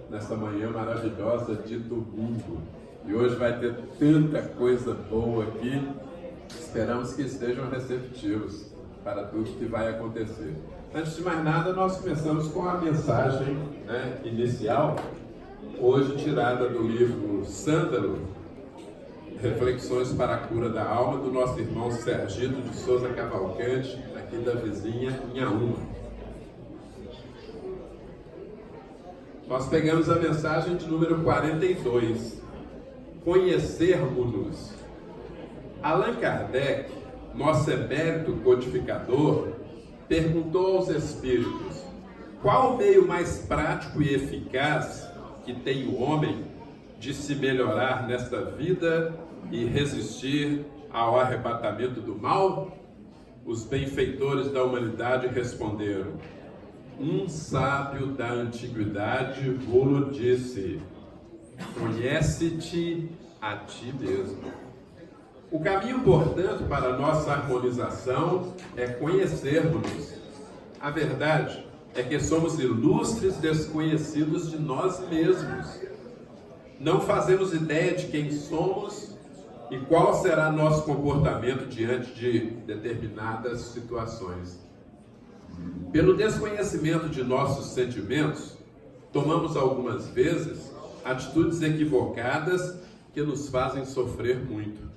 nessa manhã maravilhosa de domingo. E hoje vai ter tanta coisa boa aqui. Esperamos que estejam receptivos para tudo que vai acontecer. Antes de mais nada, nós começamos com a mensagem inicial, hoje tirada do livro Sândalo, Reflexões para a Cura da Alma, do nosso irmão Sergito de Souza Cavalcante, aqui da vizinha Inhaúma. Nós pegamos a mensagem de número 42, Conhecermos-nos. Allan Kardec, nosso emérito codificador, perguntou aos espíritos: qual o meio mais prático e eficaz que tem o homem de se melhorar nesta vida e resistir ao arrebatamento do mal? Os benfeitores da humanidade responderam: um sábio da antiguidade vô-lo disse: conhece-te a ti mesmo. O caminho, portanto, para a nossa harmonização é conhecermos-nos. A verdade é que somos ilustres desconhecidos de nós mesmos. Não fazemos ideia de quem somos e qual será nosso comportamento diante de determinadas situações. Pelo desconhecimento de nossos sentimentos, tomamos algumas vezes atitudes equivocadas que nos fazem sofrer muito.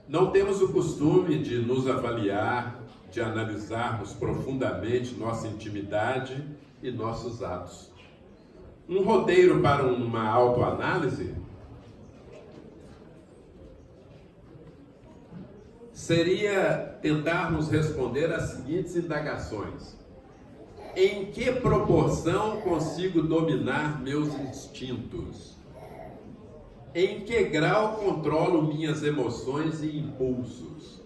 Não temos o costume de nos avaliar, de analisarmos profundamente nossa intimidade e nossos atos. Um roteiro para uma autoanálise seria tentarmos responder as seguintes indagações: em que proporção consigo dominar meus instintos? Em que grau controlo minhas emoções e impulsos?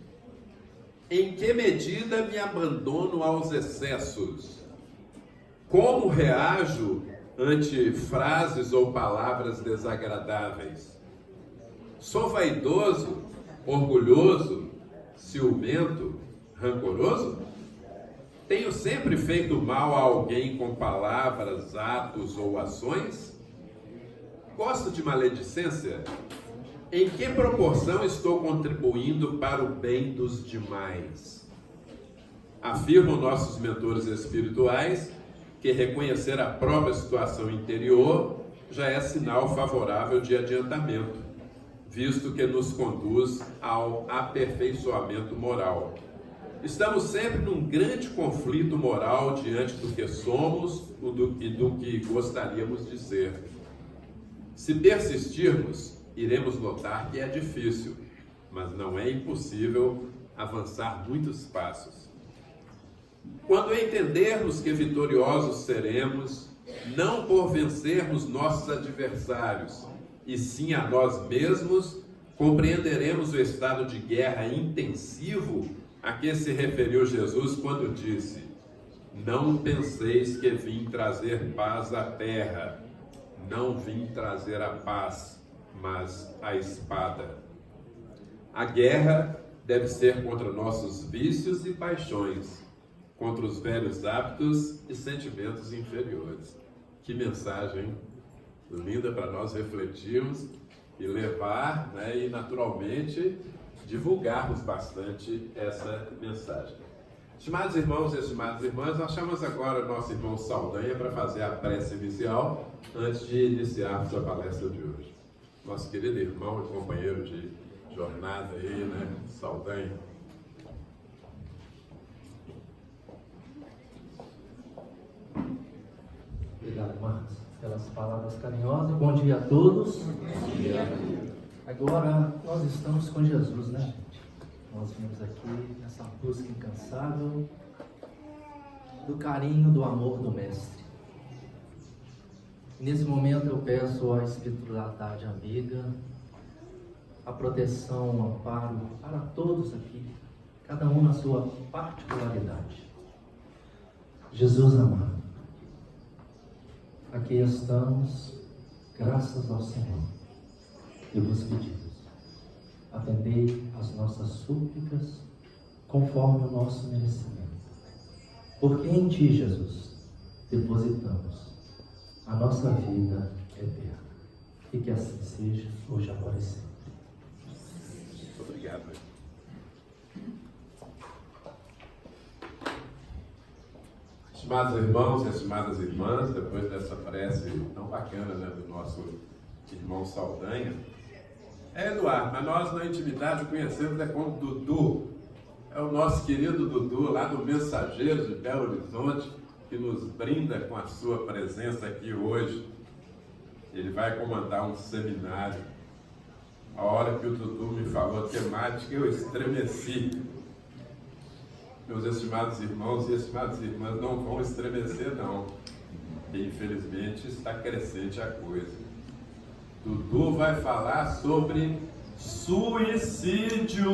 Em que medida me abandono aos excessos? Como reajo ante frases ou palavras desagradáveis? Sou vaidoso, orgulhoso, ciumento, rancoroso? Tenho sempre feito mal a alguém com palavras, atos ou ações? Gosto de maledicência? Em que proporção estou contribuindo para o bem dos demais? Afirmam nossos mentores espirituais que reconhecer a própria situação interior já é sinal favorável de adiantamento, visto que nos conduz ao aperfeiçoamento moral. Estamos sempre num grande conflito moral diante do que somos e do que gostaríamos de ser. Se persistirmos, iremos notar que é difícil, mas não é impossível avançar muitos passos. Quando entendermos que vitoriosos seremos, não por vencermos nossos adversários, e sim a nós mesmos, compreenderemos o estado de guerra intensivo a que se referiu Jesus quando disse: não penseis que vim trazer paz à terra. Não vim trazer a paz, mas a espada. A guerra deve ser contra nossos vícios e paixões, contra os velhos hábitos e sentimentos inferiores. Que mensagem linda para nós refletirmos e levar, e naturalmente divulgarmos bastante essa mensagem. Estimados irmãos e estimadas irmãs, nós chamamos agora o nosso irmão Saldanha para fazer a prece inicial antes de iniciarmos a palestra de hoje. Nosso querido irmão e companheiro de jornada aí, Saldanha. Obrigado, Marcos, pelas palavras carinhosas. Bom dia a todos. Bom dia. Agora nós estamos com Jesus, né, gente? Nós vimos aqui essa busca incansável do carinho, do amor do Mestre. Nesse momento eu peço à espiritualidade amiga a proteção, o amparo para todos aqui, cada um na sua particularidade. Jesus amado, aqui estamos, graças ao Senhor, e vos pedimos: atendei as nossas súplicas conforme o nosso merecimento. Porque em Ti, Jesus, depositamos a nossa vida eterna. E que assim seja, hoje, agora e sempre. Obrigado. Estimados irmãos e estimadas irmãs, depois dessa prece tão bacana, né, do nosso irmão Saldanha, é Eduardo, mas nós na intimidade o conhecemos como Dudu. É o nosso querido Dudu, lá do Mensageiros de Belo Horizonte, que nos brinda com a sua presença aqui hoje. Ele vai comandar um seminário. A hora que o Dudu me falou a temática, eu estremeci. Meus estimados irmãos e estimadas irmãs, não vão estremecer não, porque infelizmente está crescente a coisa. Dudu vai falar sobre suicídio.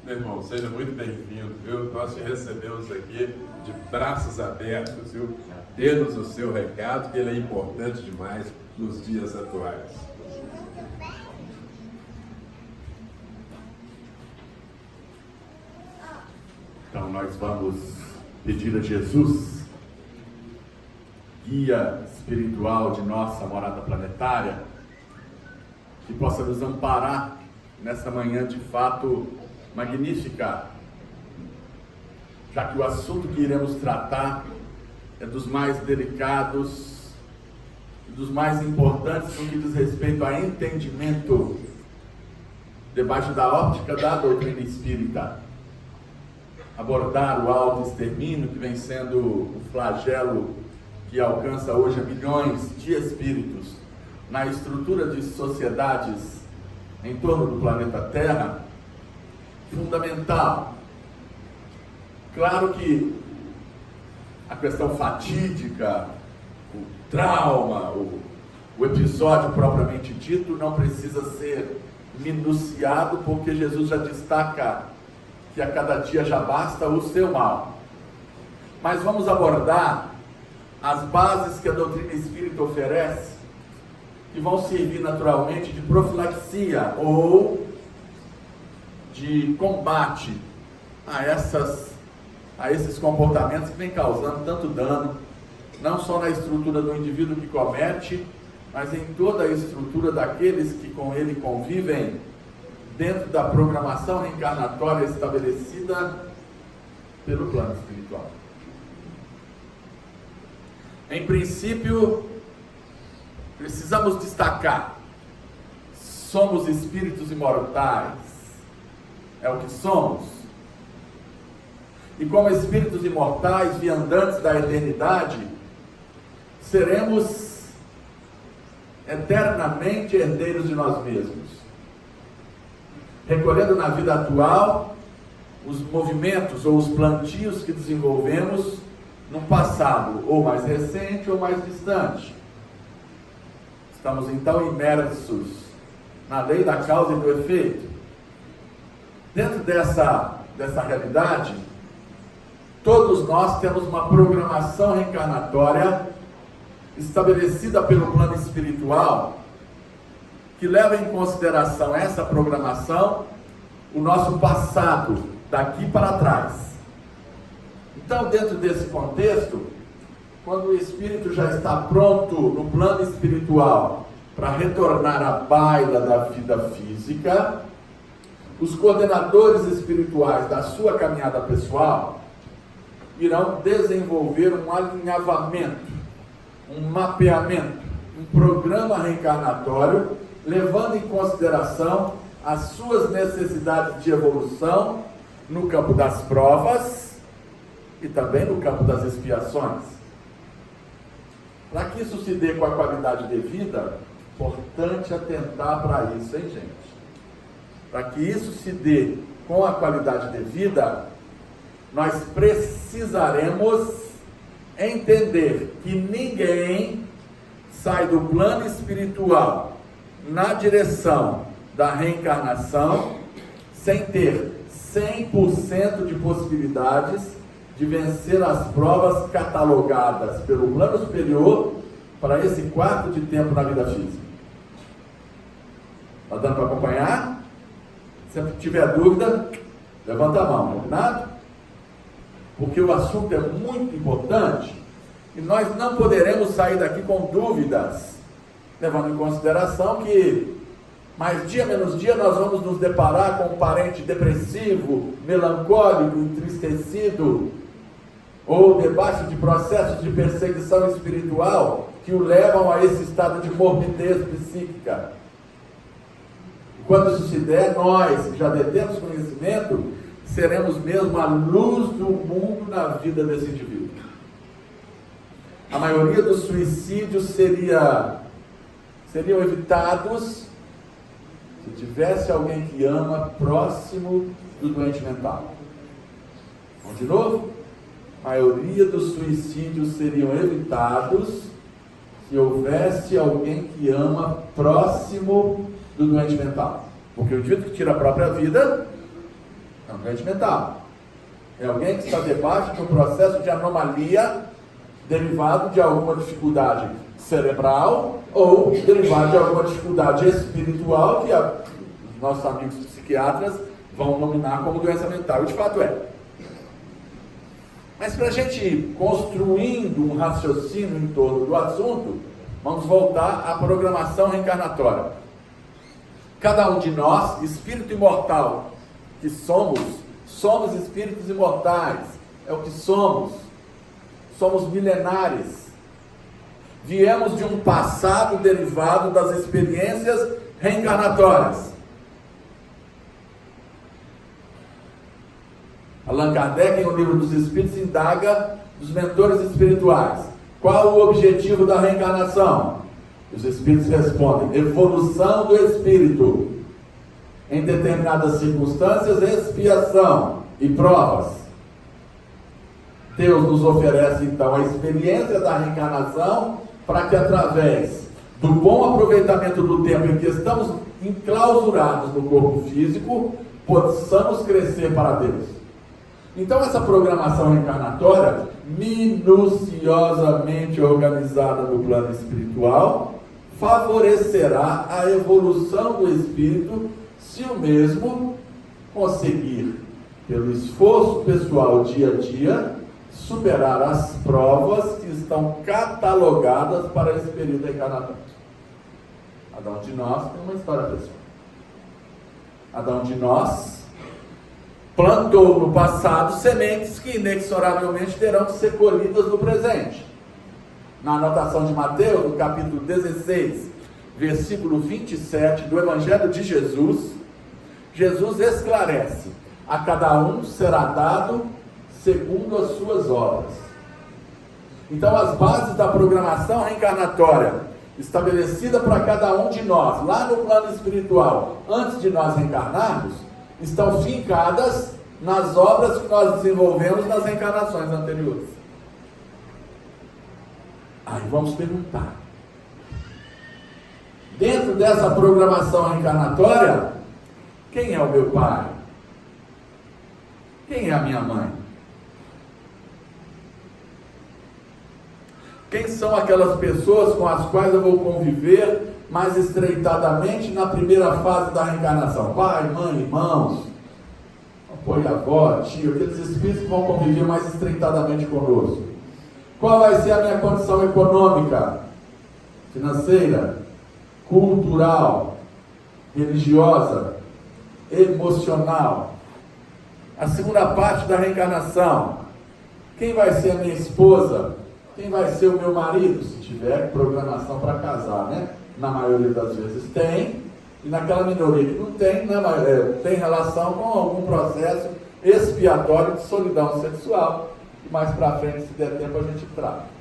Meu irmão, seja muito bem-vindo, viu? Nós te recebemos aqui de braços abertos, viu? Dê-nos o seu recado, que ele é importante demais nos dias atuais. Então nós vamos pedir a Jesus, guia espiritual de nossa morada planetária, que possa nos amparar nessa manhã de fato magnífica, já que o assunto que iremos tratar é dos mais delicados, dos mais importantes no que diz respeito a entendimento debaixo da óptica da doutrina espírita. Abordar o autoextermínio, que vem sendo o flagelo que alcança hoje a milhões de espíritos na estrutura de sociedades em torno do planeta Terra, fundamental. Claro que a questão fatídica, o trauma, o episódio propriamente dito não precisa ser minuciado, porque Jesus já destaca que a cada dia já basta o seu mal. Mas vamos abordar as bases que a doutrina espírita oferece, que vão servir naturalmente de profilaxia ou de combate a esses comportamentos que vêm causando tanto dano, não só na estrutura do indivíduo que comete, mas em toda a estrutura daqueles que com ele convivem, dentro da programação reencarnatória estabelecida pelo plano espiritual. Em princípio, precisamos destacar: somos espíritos imortais, é o que somos. E como espíritos imortais, viandantes da eternidade, seremos eternamente herdeiros de nós mesmos, recolhendo na vida atual os movimentos ou os plantios que desenvolvemos num passado ou mais recente ou mais distante. Estamos então imersos na lei da causa e do efeito. Dentro dessa realidade, todos nós temos uma programação reencarnatória estabelecida pelo plano espiritual, que leva em consideração essa programação, o nosso passado, daqui para trás. Então, dentro desse contexto, quando o espírito já está pronto no plano espiritual para retornar à baila da vida física, os coordenadores espirituais da sua caminhada pessoal irão desenvolver um alinhavamento, um mapeamento, um programa reencarnatório, levando em consideração as suas necessidades de evolução no campo das provas e também no campo das expiações. Para que isso se dê com a qualidade devida, importante atentar para isso, hein, gente? Para que isso se dê com a qualidade devida, nós precisaremos entender que ninguém sai do plano espiritual na direção da reencarnação sem ter 100% de possibilidades de vencer as provas catalogadas pelo plano superior para esse quarto de tempo na vida física. Está dando para acompanhar? Se tiver dúvida, levanta a mão, combinado? Porque o assunto é muito importante E nós não poderemos sair daqui com dúvidas, levando em consideração que mais dia menos dia nós vamos nos deparar com um parente depressivo, melancólico, entristecido, ou debaixo de processos de perseguição espiritual que o levam a esse estado de morbidez psíquica. Quando isso se der, nós, que já detemos conhecimento, seremos mesmo a luz do mundo na vida desse indivíduo. A maioria dos suicídios seriam evitados se tivesse alguém que ama próximo do doente mental. Vamos de novo? A maioria dos suicídios seriam evitados se houvesse alguém que ama próximo do doente mental. Porque o indivíduo que tira a própria vida é um doente mental. É alguém que está debaixo de um processo de anomalia derivado de alguma dificuldade cerebral ou derivado de alguma dificuldade espiritual que os nossos amigos psiquiatras vão nominar como doença mental. E de fato é. Mas para a gente ir construindo um raciocínio em torno do assunto, vamos voltar à programação reencarnatória. Cada um de nós, espírito imortal, que somos espíritos imortais, é o que somos milenares. Viemos de um passado derivado das experiências reencarnatórias. Allan Kardec, em O Livro dos Espíritos, indaga dos mentores espirituais: qual o objetivo da reencarnação? Os espíritos respondem: evolução do espírito. Em determinadas circunstâncias, expiação e provas. Deus nos oferece então a experiência da reencarnação para que, através do bom aproveitamento do tempo em que estamos enclausurados no corpo físico, possamos crescer para Deus. Então essa programação reencarnatória, minuciosamente organizada no plano espiritual, favorecerá a evolução do espírito se o mesmo conseguir, pelo esforço pessoal dia a dia, superar as provas que estão catalogadas para esse período reencarnatório. Cada um de nós tem uma história pessoal. Cada um de nós plantou no passado sementes que inexoravelmente terão que ser colhidas no presente. Na anotação de Mateus, no capítulo 16, versículo 27 do Evangelho de Jesus, Jesus esclarece: a cada um será dado segundo as suas obras. Então as bases da programação reencarnatória estabelecida para cada um de nós, lá no plano espiritual, antes de nós reencarnarmos, estão fincadas nas obras que nós desenvolvemos nas reencarnações anteriores. Aí vamos perguntar: dentro dessa programação reencarnatória, quem é o meu pai? Quem é a minha mãe? Quem são aquelas pessoas com as quais eu vou conviver mais estreitadamente na primeira fase da reencarnação? Pai, mãe, irmãos, apoio, avó, tio, aqueles espíritos que vão conviver mais estreitadamente conosco. Qual vai ser a minha condição econômica, financeira, cultural, religiosa, emocional? A segunda parte da reencarnação: quem vai ser a minha esposa? Quem vai ser o meu marido? Se tiver programação para casar, né? Na maioria das vezes tem, e naquela minoria que não tem, né? Tem relação com algum processo expiatório de solidão sexual, e mais para frente, se der tempo, a gente trata.